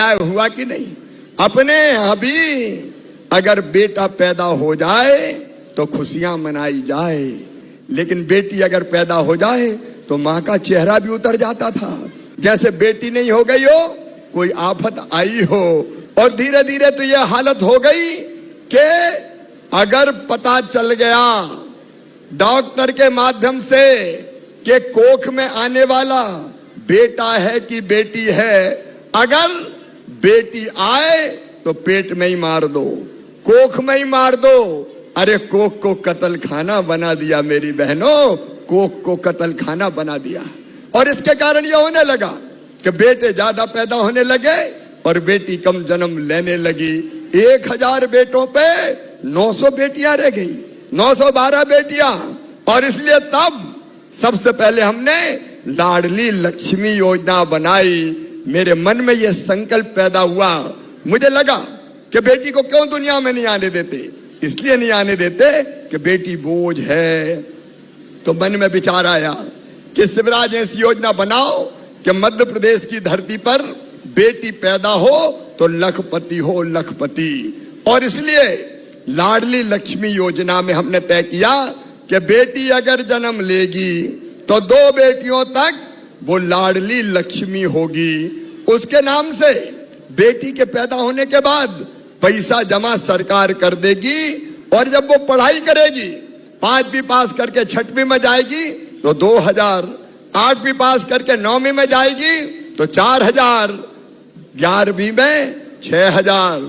अन्याय हुआ कि नहीं? अपने यहाँ भी अगर बेटा पैदा हो जाए तो खुशियां मनाई जाए, लेकिन बेटी अगर पैदा हो जाए तो माँ का चेहरा भी उतर जाता था। जैसे बेटी नहीं हो गई हो, कोई आफत आई हो। और धीरे धीरे तो यह हालत हो गई कि अगर पता चल गया डॉक्टर के माध्यम से कि कोख में आने वाला बेटा है कि बेटी है, अगर बेटी आए तो पेट में ही मार दो, कोख में ही मार दो। अरे कोख को कत्ल खाना बना दिया मेरी बहनों, कोख को कत्ल खाना बना दिया। और इसके कारण यह होने लगा कि बेटे ज्यादा पैदा होने लगे और बेटी कम जन्म लेने लगी। 1000 बेटों पे 900 बेटियां रह गई, 912 बेटियां। और इसलिए तब सबसे पहले हमने लाडली लक्ष्मी योजना बनाई। मेरे मन में यह संकल्प पैदा हुआ, मुझे लगा कि बेटी को क्यों दुनिया में नहीं आने देते? इसलिए नहीं आने देते कि बेटी बोझ है। तो मन में विचार आया कि शिवराज ऐसी योजना बनाओ कि मध्य प्रदेश की धरती पर बेटी पैदा हो तो लखपति हो, लखपति। और इसलिए लाडली लक्ष्मी योजना में हमने तय किया कि बेटी अगर जन्म लेगी तो 2 बेटियों तक वो लाडली लक्ष्मी होगी। उसके नाम से बेटी के पैदा होने के बाद पैसा जमा सरकार कर देगी। और जब वो पढ़ाई करेगी, 5वीं पास करके 6वीं में जाएगी तो 2000, 8वीं पास करके 9वीं में जाएगी तो 4000, 11वीं में 6000,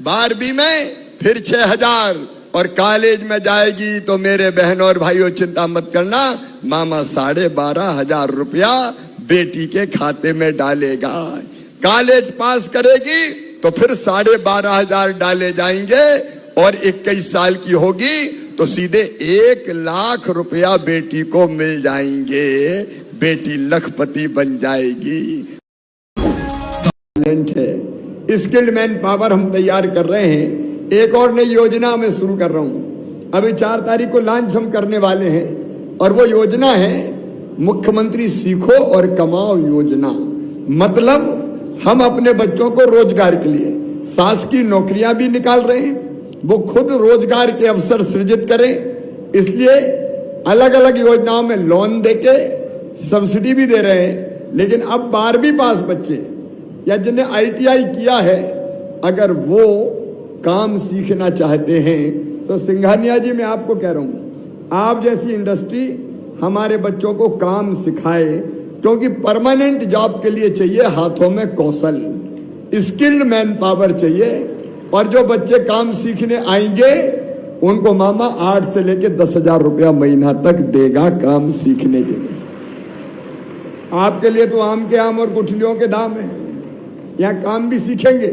12वीं में फिर 6000, और कॉलेज में जाएगी तो मेरे बहनों और भाइयों चिंता मत करना, मामा 12,500 रुपया बेटी के खाते में डालेगा। कॉलेज पास करेगी तो फिर 12,500 डाले जाएंगे, और 21 साल की होगी तो सीधे 1 लाख रुपया बेटी को मिल जाएंगे। बेटी लखपति बन जाएगी। टैलेंट है, स्किल्ड मैन पावर हम तैयार कर रहे हैं। एक और नई योजना मैं शुरू कर रहा हूं, अभी 4 तारीख को लॉन्च हम करने वाले हैं। और वो योजना है मुख्यमंत्री सीखो और कमाओ योजना। मतलब हम अपने बच्चों को रोजगार के लिए शासकीय नौकरियां भी निकाल रहे हैं, वो खुद रोजगार के अवसर सृजित करें। इसलिए अलग अलग योजनाओं में लोन देके सब्सिडी भी दे रहे हैं। लेकिन अब 12वीं पास बच्चे या जिन्हें ITI किया है, अगर वो काम सीखना चाहते हैं तो सिंघानिया जी मैं आपको कह रहा हूं, आप जैसी इंडस्ट्री हमारे बच्चों को काम सिखाए, क्योंकि परमानेंट जॉब के लिए चाहिए हाथों में कौशल, स्किल्ड मैन पावर चाहिए। और जो बच्चे काम सीखने आएंगे उनको मामा 8 से लेकर 10,000 रुपया महीना तक देगा काम सीखने के लिए। आपके लिए तो आम के आम और गुठलियों के दाम है, यहाँ काम भी सीखेंगे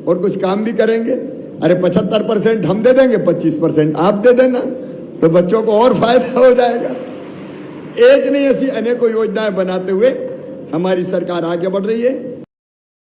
और कुछ काम भी करेंगे। अरे 75% हम दे देंगे, 25% आप दे देना, तो बच्चों को और फायदा हो जाएगा। एक नहीं, ऐसी अनेकों योजनाएं बनाते हुए हमारी सरकार आगे बढ़ रही है।